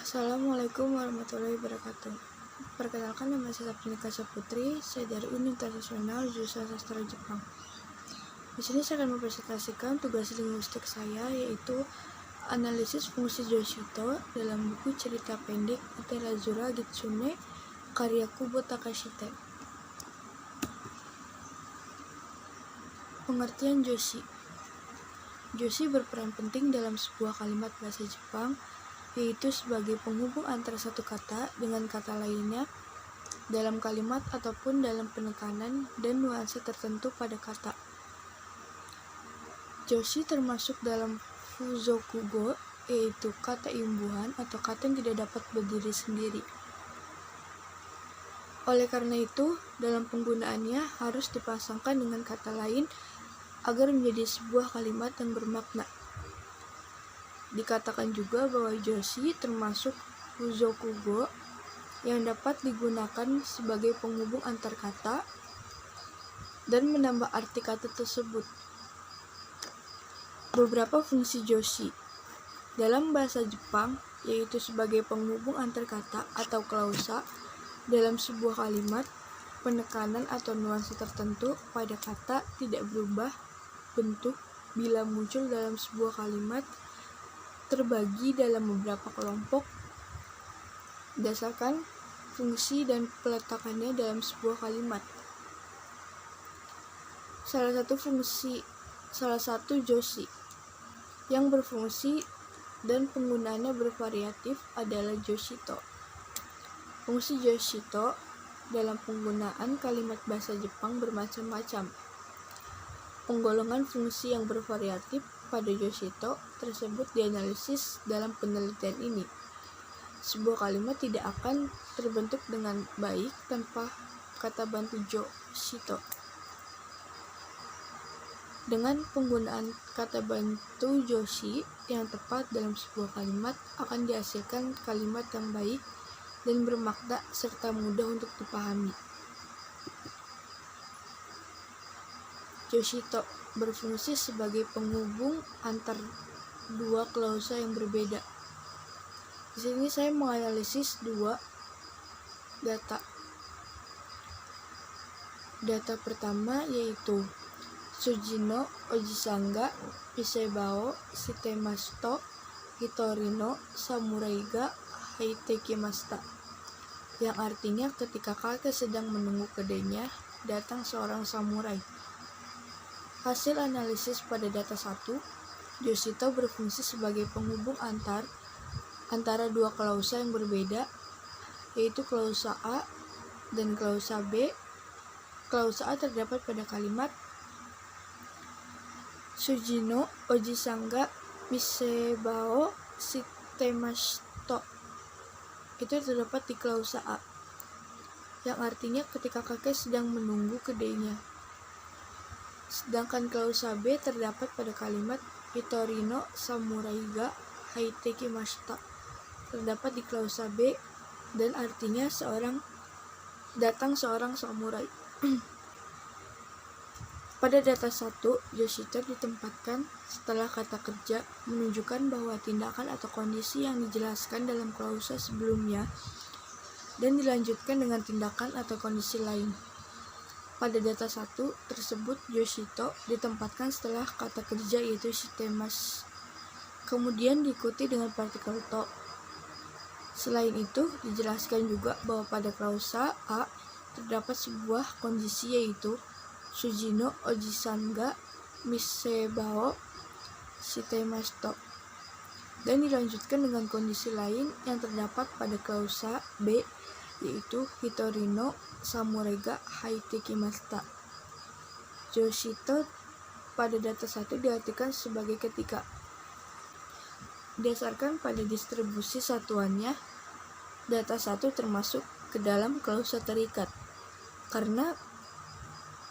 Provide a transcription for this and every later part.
Assalamualaikum warahmatullahi wabarakatuh. Perkenalkan, nama saya Sapnika Saputri, saya dari Universitas Nasional jurusan Sastra Jepang. Di sini saya akan mempresentasikan tugas linguistik saya, yaitu analisis fungsi Yoshito dalam buku cerita pendek Terazura Gitsune karya Kubo Takashite. Pengertian Joshi. Joshi berperan penting dalam sebuah kalimat bahasa Jepang, yaitu sebagai penghubung antara satu kata dengan kata lainnya dalam kalimat ataupun dalam penekanan dan nuansa tertentu pada kata. Joshi termasuk dalam Fuzokugo, yaitu kata imbuhan atau kata yang tidak dapat berdiri sendiri. Oleh karena itu, dalam penggunaannya harus dipasangkan dengan kata lain agar menjadi sebuah kalimat yang bermakna. Dikatakan juga bahwa Joshi termasuk Fuzokugo yang dapat digunakan sebagai penghubung antar kata dan menambah arti kata tersebut. Beberapa fungsi Joshi dalam bahasa Jepang, yaitu sebagai penghubung antar kata atau klausa dalam sebuah kalimat, penekanan atau nuansa tertentu pada kata tidak berubah bentuk bila muncul dalam sebuah kalimat, terbagi dalam beberapa kelompok berdasarkan fungsi dan peletakannya dalam sebuah kalimat. Salah satu Joshi yang berfungsi dan penggunaannya bervariatif adalah Joshito. Fungsi Joshito dalam penggunaan kalimat bahasa Jepang bermacam-macam. Penggolongan fungsi yang bervariatif pada Joshito tersebut dianalisis dalam penelitian ini. Sebuah kalimat tidak akan terbentuk dengan baik tanpa kata bantu Joshito. Dengan penggunaan kata bantu Joshi yang tepat dalam sebuah kalimat akan dihasilkan kalimat yang baik dan bermakna serta mudah untuk dipahami. Joshito berfungsi sebagai penghubung antar dua klausa yang berbeda. Di sini saya menganalisis dua data. Data pertama yaitu Sujino Ojisanga Isebao Shitemashito Hitorino Samurai ga Haitekimashita, yang artinya ketika kakek sedang menunggu kedainya, datang seorang samurai. Hasil analisis pada data 1, Joshito berfungsi sebagai penghubung antara dua klausa yang berbeda, yaitu klausa A dan klausa B. Klausa A terdapat pada kalimat Sujino Ojisanga Misebao Shitemashito. Itu terdapat di klausa A, yang artinya ketika kakek sedang menunggu kedainya. Sedangkan klausa B terdapat pada kalimat Hitorino Samurai ga Haitekimashita, terdapat di klausa B dan artinya datang seorang samurai. Pada data 1, Joshito ditempatkan setelah kata kerja, menunjukkan bahwa tindakan atau kondisi yang dijelaskan dalam klausa sebelumnya dan dilanjutkan dengan tindakan atau kondisi lain. Pada data 1 tersebut, Joshito ditempatkan setelah kata kerja yaitu shitemasu, kemudian diikuti dengan partikel to. Selain itu, dijelaskan juga bahwa pada klausa A terdapat sebuah kondisi yaitu Sujino Ojisanga Misebao Shitemashito, dan dilanjutkan dengan kondisi lain yang terdapat pada klausa B yaitu Hitorino Samurai ga Haitekimashita. Joshito pada data 1 diartikan sebagai ketika. Berdasarkan pada distribusi satuannya, data 1 termasuk ke dalam klausa terikat, karena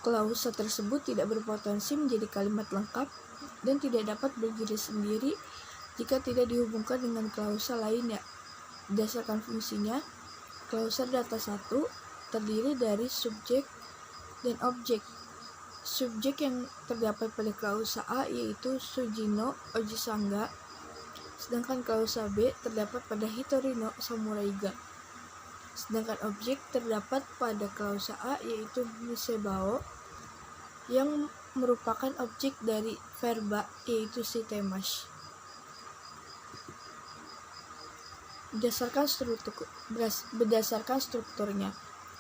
klausa tersebut tidak berpotensi menjadi kalimat lengkap dan tidak dapat berdiri sendiri jika tidak dihubungkan dengan klausa lainnya. Berdasarkan fungsinya, klausa data 1 terdiri dari subjek dan objek. Subjek yang terdapat pada klausa A yaitu Sujino Ojisanga sedangkan klausa B terdapat pada Hitorino Samuraiga. Sedangkan objek terdapat pada klausa A, yaitu misebao, yang merupakan objek dari verba, yaitu sitemash. Berdasarkan strukturnya,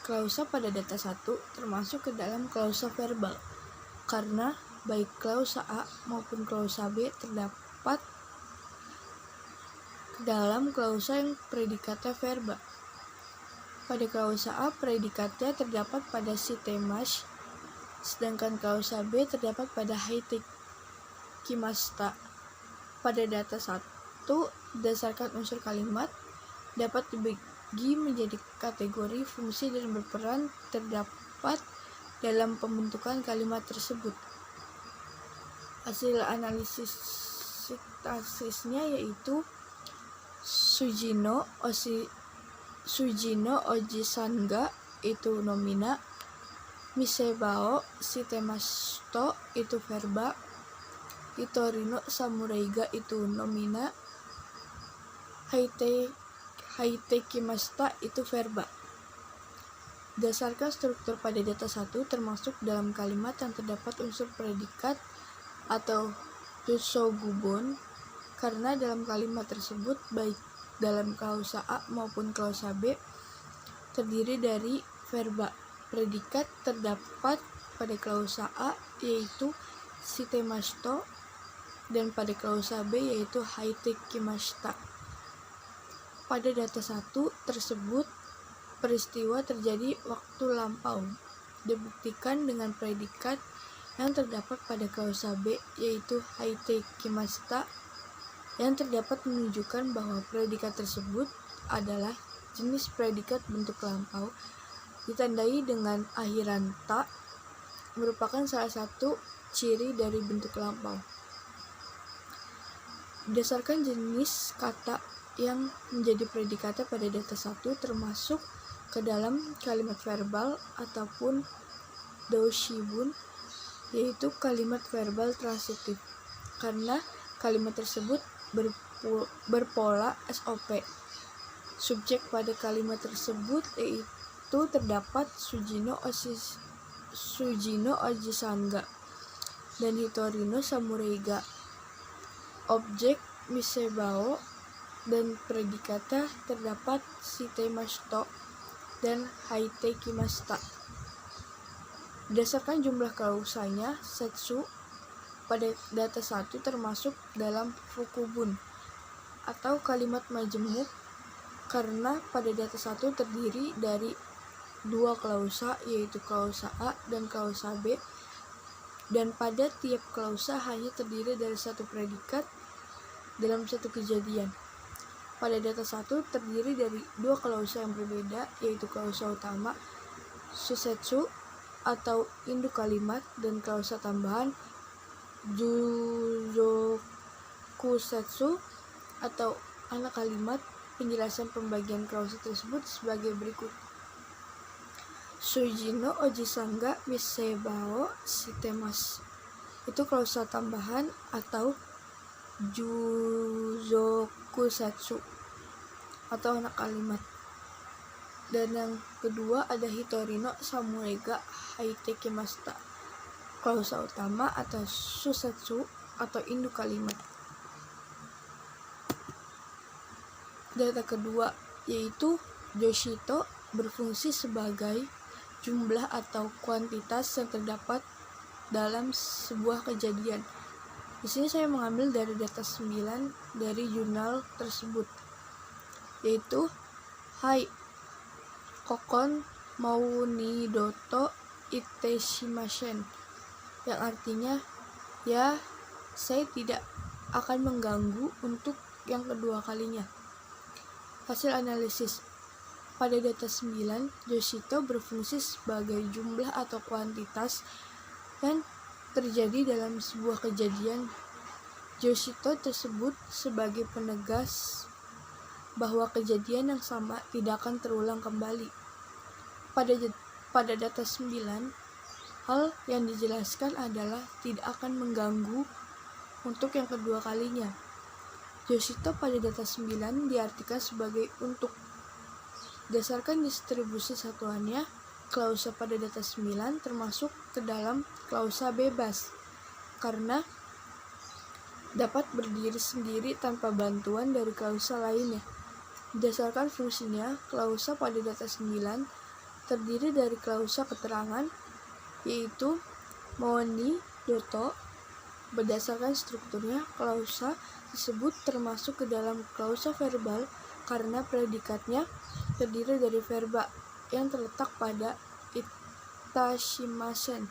klausa pada data 1 termasuk ke dalam klausa verbal, karena baik klausa A maupun klausa B terdapat ke dalam klausa yang predikatnya verba. Pada klausa A, predikatnya terdapat pada sitemash, sedangkan klausa B terdapat pada haitekimashita. Pada data 1, berdasarkan unsur kalimat, dapat dibagi menjadi kategori, fungsi, dan berperan terdapat dalam pembentukan kalimat tersebut. Hasil analisis sintaksisnya yaitu Sujino Ojisanga itu nomina, misebao sitemashito itu verba, Hitorino Samuraiga itu nomina, haitekimashita itu verba. Berdasarkan struktur pada data 1 termasuk dalam kalimat yang terdapat unsur predikat atau yosogubon, karena dalam kalimat tersebut baik dalam klausa A maupun klausa B terdiri dari verba. Predikat terdapat pada klausa A yaitu sitemashito, dan pada klausa B yaitu haitekimashita. Pada data 1 tersebut, peristiwa terjadi waktu lampau, dibuktikan dengan predikat yang terdapat pada klausa B yaitu haitekimashita, yang terdapat menunjukkan bahwa predikat tersebut adalah jenis predikat bentuk lampau ditandai dengan akhiran ta, merupakan salah satu ciri dari bentuk lampau. Berdasarkan jenis kata yang menjadi predikatnya pada data 1 termasuk ke dalam kalimat verbal ataupun doushibun, yaitu kalimat verbal transitif, karena kalimat tersebut berpola SOP. Subjek pada kalimat tersebut yaitu terdapat Sujino Ojisanga dan Hitorino Samuraiga. Objek misebao dan predikatnya terdapat sitemashito dan haitekimashita. Berdasarkan jumlah klausanya, setsu pada data 1 termasuk dalam fukubun atau kalimat majemuk, karena pada data 1 terdiri dari 2 klausa, yaitu klausa A dan klausa B, dan pada tiap klausa hanya terdiri dari satu predikat dalam satu kejadian. Pada data 1 terdiri dari 2 klausa yang berbeda, yaitu klausa utama susetsu atau induk kalimat dan klausa tambahan juzokusetsu atau anak kalimat. Penjelasan pembagian klausa tersebut sebagai berikut. Sujino Ojisanga misebao sitemash itu klausa tambahan atau juzokusetsu atau anak kalimat. Dan yang kedua ada Hitorino Samuraiga haitekimashita, klausa utama atau susetsu atau induk kalimat. Data kedua yaitu Yoshito berfungsi sebagai jumlah atau kuantitas yang terdapat dalam sebuah kejadian. Di sini saya mengambil dari data 9 dari jurnal tersebut, yaitu Hai kokon mau ni doto iteshimashen, yang artinya ya, saya tidak akan mengganggu untuk yang kedua kalinya. Hasil analisis pada data 9, Yoshito berfungsi sebagai jumlah atau kuantitas yang terjadi dalam sebuah kejadian. Yoshito tersebut sebagai penegas bahwa kejadian yang sama tidak akan terulang kembali. Pada data 9, hal yang dijelaskan adalah tidak akan mengganggu untuk yang kedua kalinya. Yoshito pada data 9 diartikan sebagai untuk. Berdasarkan distribusi satuannya, klausa pada data 9 termasuk ke dalam klausa bebas, karena dapat berdiri sendiri tanpa bantuan dari klausa lainnya. Berdasarkan fungsinya, klausa pada data 9 terdiri dari klausa keterangan, yaitu Moni, Doto. Berdasarkan strukturnya, klausa tersebut termasuk ke dalam klausa verbal karena predikatnya terdiri dari verba yang terletak pada itashimasen.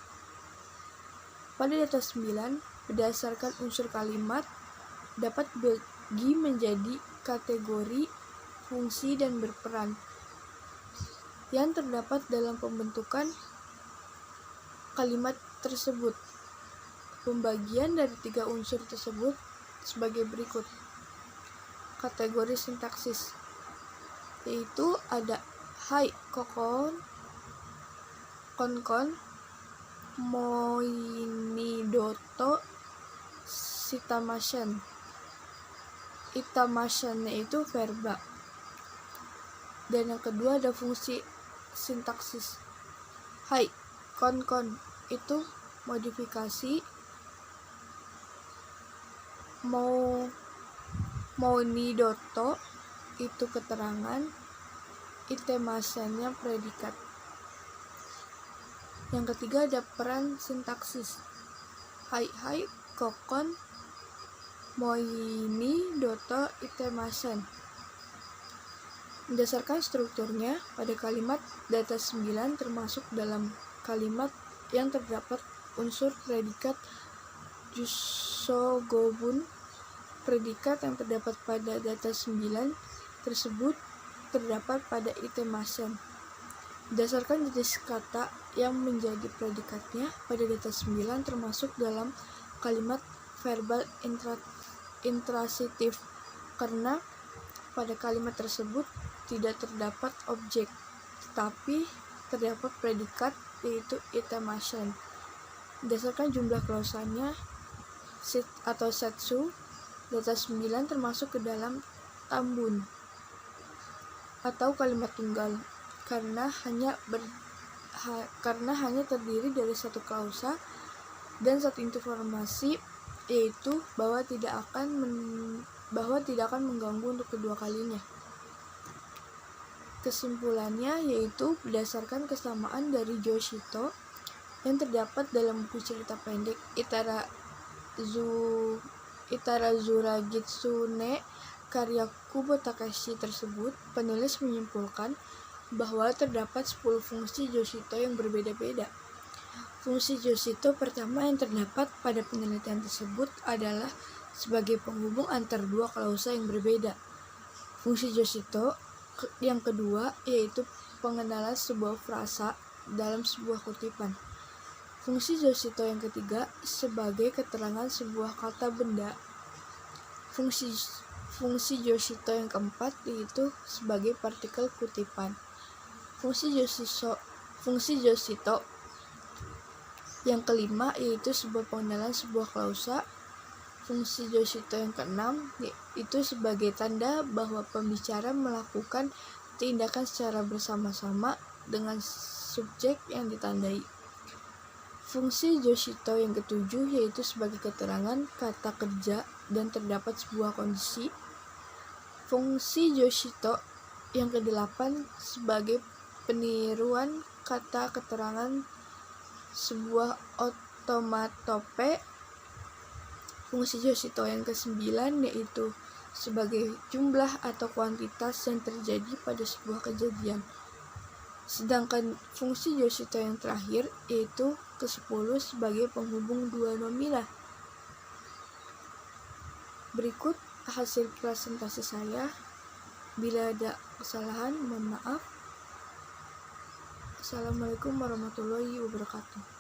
Pada data 9, berdasarkan unsur kalimat, dapat dibagi menjadi kategori, fungsi, dan berperan yang terdapat dalam pembentukan kalimat tersebut. Pembagian dari 3 unsur tersebut sebagai berikut. Kategori sintaksis, yaitu ada hai, kokon, konkon, moinidoto, sitamasen. Itamasen yaitu verba. Dan yang kedua ada fungsi sintaksis. Hai, konkon itu modifikasi, mounidoto itu keterangan, itemasennya predikat. Yang ketiga ada peran sintaksis. Hai, kokon, moinidoto, itemasen. Berdasarkan strukturnya, pada kalimat data 9 termasuk dalam kalimat yang terdapat unsur predikat jusogobun. Predikat yang terdapat pada data 9 tersebut terdapat pada itemasen. Berdasarkan jenis kata yang menjadi predikatnya pada data 9 termasuk dalam kalimat verbal intransitif, karena pada kalimat tersebut tidak terdapat objek, tetapi terdapat predikat, yaitu itemasen. Berdasarkan jumlah klausanya atau setsu, data 9 termasuk ke dalam tambun atau kalimat tunggal, karena hanya terdiri dari satu klausa dan satu informasi, yaitu bahwa tidak akan mengganggu untuk kedua kalinya. Kesimpulannya yaitu berdasarkan kesamaan dari Yoshito yang terdapat dalam buku cerita pendek Itarazura Gitsune karya Kubo Takeshi tersebut, penulis menyimpulkan bahwa terdapat 10 fungsi Yoshito yang berbeda-beda. Fungsi Yoshito pertama yang terdapat pada penelitian tersebut adalah sebagai penghubung antar dua klausa yang berbeda. Fungsi Yoshito yang kedua yaitu pengenalan sebuah frasa dalam sebuah kutipan. Fungsi Yoshito yang ketiga sebagai keterangan sebuah kata benda. Fungsi Yoshito yang keempat yaitu sebagai partikel kutipan. Fungsi Yoshito yang kelima yaitu sebuah pengenalan sebuah klausa. Fungsi Yoshito yang keenam yaitu sebagai tanda bahwa pembicara melakukan tindakan secara bersama-sama dengan subjek yang ditandai. Fungsi Yoshito yang ketujuh yaitu sebagai keterangan kata kerja dan terdapat sebuah kondisi. Fungsi Yoshito yang kedelapan sebagai peniruan kata keterangan sebuah otomatope. Fungsi Yoshito yang kesembilan yaitu sebagai jumlah atau kuantitas yang terjadi pada sebuah kejadian. Sedangkan fungsi Yoshito yang terakhir yaitu ke-10 sebagai penghubung dua nomina. Berikut hasil presentasi saya. Bila ada kesalahan, mohon maaf. Assalamualaikum warahmatullahi wabarakatuh.